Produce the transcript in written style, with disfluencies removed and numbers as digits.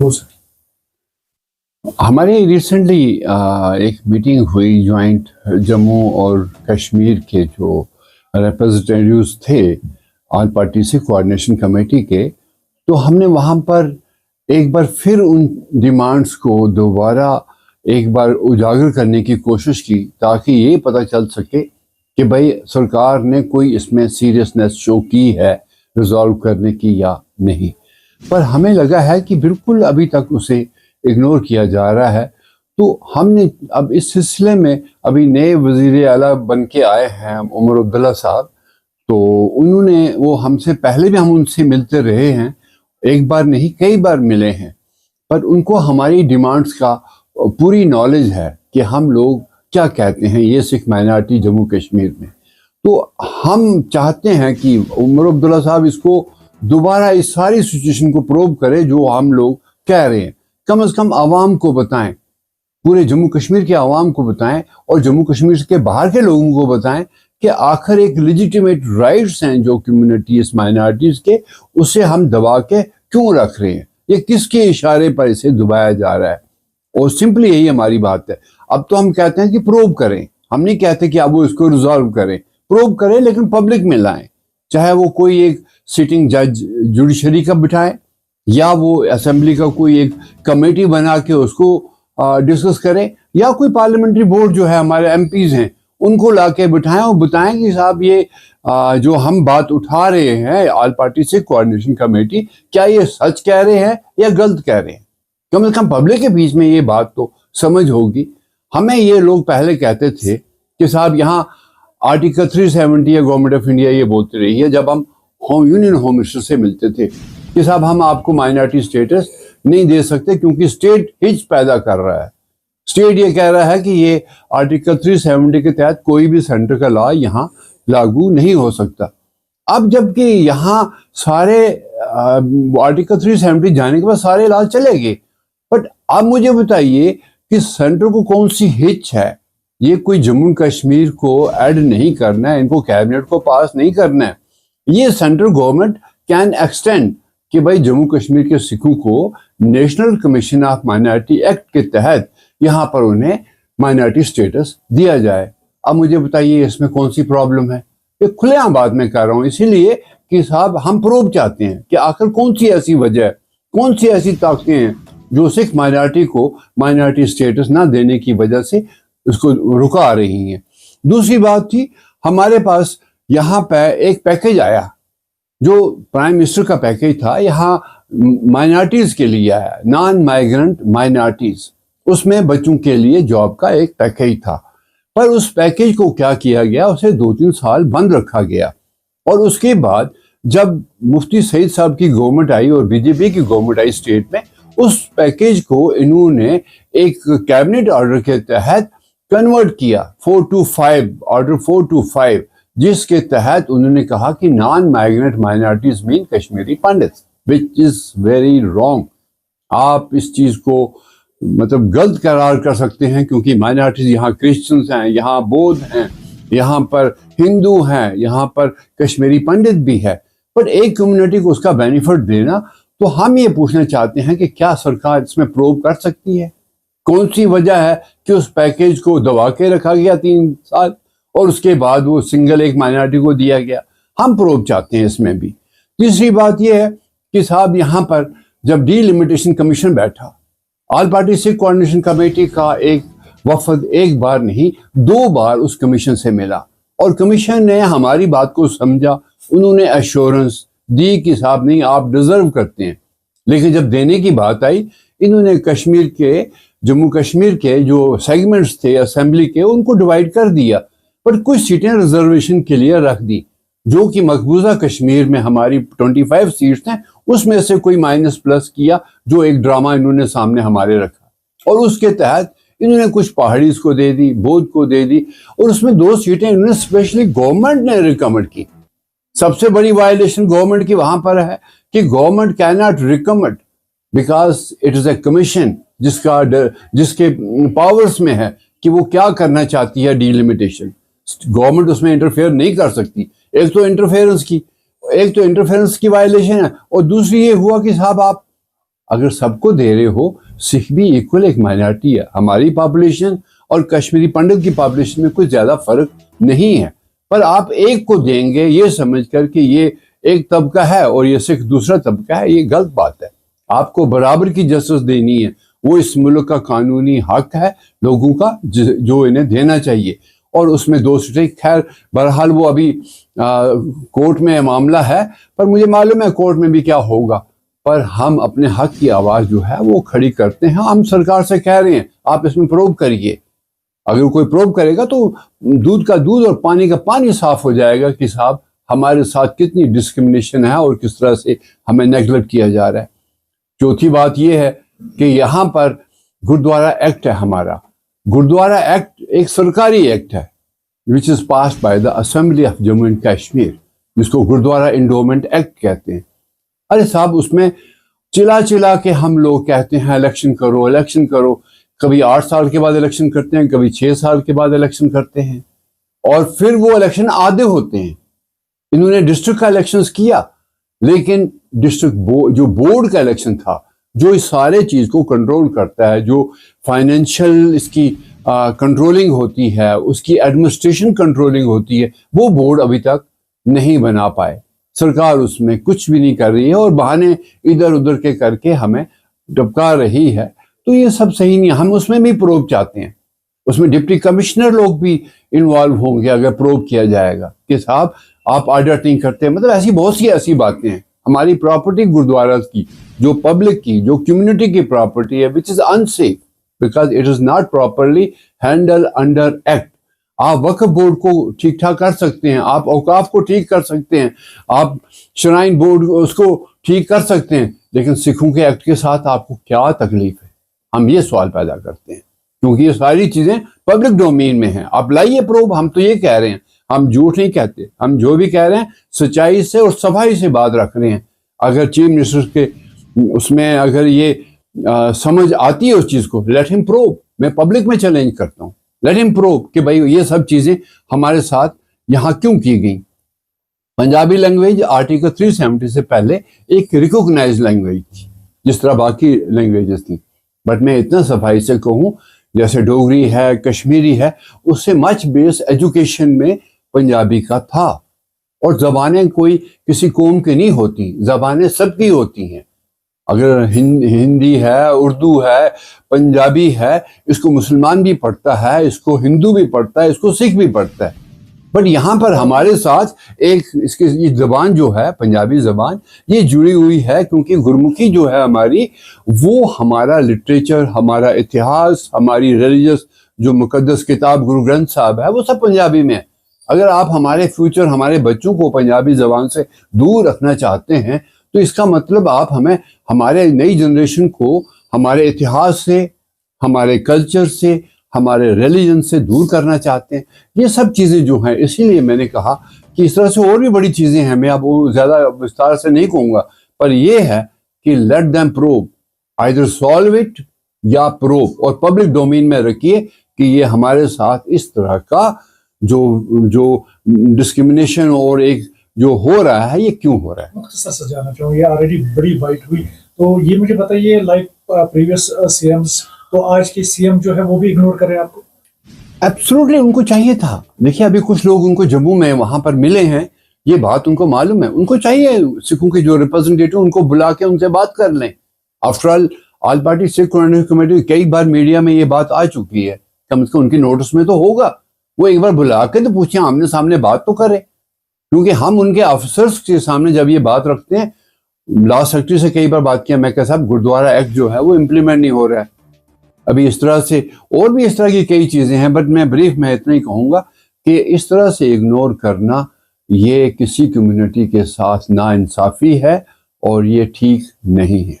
हो सके। हमारे रिसेंटली एक मीटिंग हुई जॉइंट जम्मू और कश्मीर के जो रिप्रेजेंटेटिव्स थे ऑल पार्टी से कोऑर्डिनेशन कमेटी के, तो हमने वहाँ पर एक बार फिर उन डिमांड्स को दोबारा एक बार उजागर करने की कोशिश की ताकि ये पता चल सके कि भाई सरकार ने कोई इसमें सीरियसनेस शो की है रिजॉल्व करने की या नहीं। पर हमें लगा है कि बिल्कुल अभी तक उसे इग्नोर किया जा रहा है। तो हमने अब इस सिलसिले में अभी नए वज़ीर आला बन के आए हैं उमर अब्दुल्ला साहब, तो उन्होंने वो हमसे पहले भी हम उनसे मिलते रहे हैं, एक बार नहीं कई बार मिले हैं, पर उनको हमारी डिमांड्स का पूरी नॉलेज है कि हम लोग क्या कहते हैं ये सिख माइनॉरिटी जम्मू कश्मीर में। तो हम चाहते हैं कि उमर अब्दुल्ला साहब इसको दोबारा इस सारी सिचुएशन को प्रूव करें जो हम लोग कह रहे हैं, कम से कम आवाम को बताएं, पूरे जम्मू कश्मीर के आवाम को बताएं और जम्मू कश्मीर के बाहर के लोगों को बताएं कि आखिर एक लेजिटिमेट राइट्स हैं जो कम्युनिटीज माइनॉरिटीज के, उसे हम दबा के क्यों रख रहे हैं, ये किसके इशारे पर इसे दबाया जा रहा है। और सिंपली यही हमारी बात है। अब तो हम कहते हैं कि प्रूव करें, हम नहीं कहते कि अब वो इसको रिजॉल्व करें, प्रूव करें लेकिन पब्लिक में लाएं, चाहे वो कोई एक सिटिंग जज जुडिशरी का बिठाए या वो असेंबली का कोई एक कमेटी बना के उसको डिस्कस करें, या कोई पार्लियामेंट्री बोर्ड जो है हमारे एमपीज हैं उनको ला के बिठाएं और बताएं कि साहब ये जो हम बात उठा रहे हैं ऑल पार्टी से कोऑर्डिनेशन कमेटी, क्या ये सच कह रहे हैं या गलत कह रहे हैं। कम से कम पब्लिक के बीच में ये बात तो समझ होगी। हमें ये लोग पहले कहते थे कि साहब यहाँ आर्टिकल 370 या गवर्नमेंट ऑफ इंडिया ये बोलती रही है, जब हम यूनियन होम मिनिस्टर से मिलते थे कि साहब हम आपको माइनॉरिटी स्टेटस नहीं दे सकते क्योंकि स्टेट हिच पैदा कर रहा है। स्टेट ये कह रहा है कि ये आर्टिकल 370 के तहत कोई भी सेंटर का लॉ यहाँ लागू नहीं हो सकता। अब जबकि यहाँ सारे आर्टिकल 370 जाने के बाद सारे लॉ चले गए, बट अब मुझे बताइए कि सेंटर को कौन सी हिच है। ये कोई जम्मू कश्मीर को ऐड नहीं करना है, इनको कैबिनेट को पास नहीं करना है। ये सेंट्रल गवर्नमेंट कैन एक्सटेंड कि भाई जम्मू कश्मीर के सिखों को national commission of minority act के तहत यहाँ पर उन्हें माइनॉरिटी स्टेटस दिया जाए। अब मुझे बताइए इसमें कौन सी प्रॉब्लम है। ये खुलेआम बात मैं कर रहा हूँ इसीलिए कि साहब हम प्रूव चाहते हैं कि आखिर कौन सी ऐसी वजह है, कौन सी ऐसी ताकतें हैं जो सिख माइनॉरिटी को माइनॉरिटी स्टेटस ना देने की वजह से उसको रुका रही हैं। दूसरी बात थी, हमारे पास यहाँ पे एक पैकेज आया जो प्राइम मिनिस्टर का पैकेज था, यहाँ माइनॉरिटीज के लिए आया, नॉन माइग्रेंट माइनॉरिटीज, उसमें बच्चों के लिए जॉब का एक पैकेज था। पर उस पैकेज को क्या किया गया, उसे 2-3 साल बंद रखा गया। और उसके बाद जब मुफ्ती सईद साहब की गवर्नमेंट आई और बीजेपी की गवर्नमेंट आई स्टेट में, उस पैकेज को इन्होंने एक कैबिनेट ऑर्डर के तहत कन्वर्ट किया, 425 ऑर्डर 425, जिसके तहत उन्होंने कहा कि non migrant minorities mean Kashmiri pandits, which is very wrong. आप इस चीज को मतलब गलत करार कर सकते हैं क्योंकि माइनॉरिटीज यहाँ क्रिश्चियंस हैं, यहाँ बौद्ध हैं, यहाँ पर हिंदू हैं, यहाँ पर कश्मीरी पंडित भी है, पर एक कम्युनिटी को उसका बेनिफिट देना। तो हम ये पूछना चाहते हैं कि क्या सरकार इसमें प्रूव कर सकती है, कौन सी वजह है कि उस पैकेज को दबा के रखा गया 3 साल और उसके बाद वो सिंगल एक माइनॉरिटी को दिया गया। हम प्रूव चाहते हैं इसमें भी। तीसरी बात यह है कि साहब यहाँ पर जब डीलिमिटेशन कमीशन बैठा, all party Sikh coordination committee का एक वफद एक बार नहीं 2 बार उस कमीशन से मिला और कमीशन ने हमारी बात को समझा, उन्होंने एश्योरेंस दी कि साहब नहीं आप डिजर्व करते हैं। लेकिन जब देने की बात आई, इन्होंने कश्मीर के जम्मू कश्मीर के जो सेगमेंट्स थे असेंबली के उनको डिवाइड कर दिया, पर कुछ सीटें रिजर्वेशन के लिए रख दी, जो कि मकबूजा कश्मीर में हमारी 25 सीट्स हैं उसमें से कोई माइनस प्लस किया, जो एक ड्रामा इन्होंने सामने हमारे रखा। और उसके तहत इन्होंने कुछ पहाड़ीज को दे दी, बौद्ध को दे दी, और उसमें 2 सीटें इन्होंने स्पेशली गवर्नमेंट ने रिकमेंड की। सबसे बड़ी वायलेशन गवर्नमेंट की वहां पर है कि government can not recommend because it is a commission जिसके पावर्स में है कि वो क्या करना चाहती है डीलिमिटेशन। गवर्नमेंट उसमें इंटरफेयर नहीं कर सकती। एक तो इंटरफेरेंस की वायलेशन है, और दूसरी ये हुआ कि साहब आप अगर सबको दे रहे हो, सिख भी इक्वल एक माइनॉरिटी है। हमारी पॉपुलेशन और कश्मीरी पंडित की पॉपुलेशन में कुछ ज़्यादा फर्क नहीं है, पर आप एक को देंगे ये समझकर कि ये एक तबका है और ये सिख दूसरा तबका है, ये गलत बात है। आपको बराबर की जस्टिस देनी है, वो इस मुल्क का कानूनी हक है लोगों का जो इन्हें देना चाहिए। और उसमें दो स्टेट, खैर बहरहाल वो अभी कोर्ट में मामला है, पर मुझे मालूम है कोर्ट में भी क्या होगा। पर हम अपने हक की आवाज़ जो है वो खड़ी करते हैं। हम सरकार से कह रहे हैं आप इसमें प्रूव करिए। अगर कोई प्रूव करेगा तो दूध का दूध और पानी का पानी साफ हो जाएगा कि साहब हमारे साथ कितनी डिस्क्रिमिनेशन है और किस तरह से हमें नेगलेक्ट किया जा रहा है। चौथी बात यह है कि यहाँ पर गुरुद्वारा एक्ट है हमारा। गुरुद्वारा एक्ट एक सरकारी एक्ट है which is passed by the assembly of Jammu and Kashmir, जिसको गुरुद्वारा इंडोमेंट एक्ट कहते हैं। अरे साहब उसमें चिल्ला चिल्ला के हम लोग कहते हैं इलेक्शन करो इलेक्शन करो। कभी 8 साल के बाद इलेक्शन करते हैं, कभी 6 साल के बाद इलेक्शन करते हैं, और फिर वो इलेक्शन आधे होते हैं। इन्होंने डिस्ट्रिक्ट का इलेक्शन किया, लेकिन डिस्ट्रिक्ट जो बोर्ड का इलेक्शन था, जो इस सारे चीज़ को कंट्रोल करता है, जो फाइनेंशियल इसकी कंट्रोलिंग होती है, उसकी एडमिनिस्ट्रेशन कंट्रोलिंग होती है, वो बोर्ड अभी तक नहीं बना पाए। सरकार उसमें कुछ भी नहीं कर रही है और बहाने इधर उधर के करके हमें टपका रही है। तो ये सब सही नहीं है। हम उसमें भी प्रोब चाहते हैं, उसमें डिप्टी कमिश्नर लोग भी इन्वॉल्व होंगे अगर प्रोब किया जाएगा कि साहब आप ऑडिट नहीं करते। मतलब ऐसी बहुत सी ऐसी बातें हैं। हमारी प्रॉपर्टी गुरुद्वारा की, जो पब्लिक की, जो कम्युनिटी की प्रॉपर्टी है, which is unsafe because it is not properly handle under act. आप वक्फ बोर्ड को ठीक ठाक कर सकते हैं, आप औकाफ को ठीक कर सकते हैं, आप श्राइन बोर्ड उसको ठीक कर सकते हैं, लेकिन सिखों के एक्ट के साथ आपको क्या तकलीफ है? हम ये सवाल पैदा करते हैं, क्योंकि ये सारी चीज़ें पब्लिक डोमेन में हैं। आप लाइए प्रूफ। हम तो ये कह रहे हैं, हम झूठ नहीं कहते। हम जो भी कह रहे हैं सच्चाई से और सफाई से बात रख रहे हैं। अगर चीफ मिनिस्टर के उसमें अगर ये समझ आती है उस चीज़ को, लेट हिम प्रूव। मैं पब्लिक में चैलेंज करता हूँ, लेट हिम प्रूव कि भाई ये सब चीज़ें हमारे साथ यहाँ क्यों की गई। पंजाबी लैंग्वेज आर्टिकल 370 से पहले एक रिकॉग्नाइज्ड लैंग्वेज थी, जिस तरह बाकी लैंग्वेजेस थी। बट मैं इतना सफाई से कहूँ, जैसे डोगरी है, कश्मीरी है, उससे मच बेस एजुकेशन में पंजाबी का था। और ज़बानें कोई किसी कौम की नहीं होती, ज़बानें सबकी होती हैं। अगर हिंदी है, उर्दू है, पंजाबी है, इसको मुसलमान भी पढ़ता है, इसको हिंदू भी पढ़ता है, इसको सिख भी पढ़ता है। बट यहाँ पर हमारे साथ एक इसकी ये ज़बान जो है, पंजाबी ज़बान, ये जुड़ी हुई है, क्योंकि गुरमुखी जो है हमारी, वो हमारा लिटरेचर, हमारा इतिहास, हमारी रिलीजियस जो मुकद्दस किताब गुरु ग्रंथ साहब है, वो सब पंजाबी में है। अगर आप हमारे फ्यूचर, हमारे बच्चों को पंजाबी ज़बान से दूर रखना चाहते हैं, तो इसका मतलब आप हमें, हमारे नई जनरेशन को हमारे इतिहास से, हमारे कल्चर से, हमारे रिलीजन से दूर करना चाहते हैं। ये सब चीज़ें जो हैं, इसीलिए मैंने कहा कि इस तरह से और भी बड़ी चीज़ें हैं, मैं अब वो ज़्यादा विस्तार से नहीं कहूँगा, पर यह है कि let them prove, either solve it या प्रूव, और पब्लिक डोमेन में रखिए कि ये हमारे साथ इस तरह का जो डिस्क्रिमिनेशन और एक जो हो रहा है, ये क्यों हो रहा है। मुख्तसर से जानना चाहूँगा, ये ऑलरेडी बड़ी बाइट हुई, तो ये मुझे बताइए, लाइक प्रीवियस सीएम्स, तो आज के सीएम जो है वो भी इग्नोर कर रहे हैं आपको? एब्सोल्युटली, उनको चाहिए था। देखिए अभी कुछ लोग उनको जम्मू में वहां पर मिले हैं, ये बात उनको मालूम है, उनको चाहिए सिखों के जो रिप्रेजेंटेटिव, उनको बुला के उनसे बात कर लें। After all party Sikh coordination committee कई बार मीडिया में ये बात आ चुकी है, कम से कम उनकी नोटिस में तो होगा। वो एक बार बुला के तो पूछे, आमने सामने बात तो करें, क्योंकि हम उनके ऑफिसर्स के सामने जब ये बात रखते हैं, लॉ सेक्रेटरी से कई बार बात किया, मैं कहा साहब गुरुद्वारा एक्ट जो है वो इम्प्लीमेंट नहीं हो रहा है अभी, इस तरह से और भी इस तरह की कई चीज़ें हैं। बट मैं ब्रीफ में इतना ही कहूँगा कि इस तरह से इग्नोर करना, ये किसी कम्युनिटी के साथ नाइंसाफ़ी है और ये ठीक नहीं है।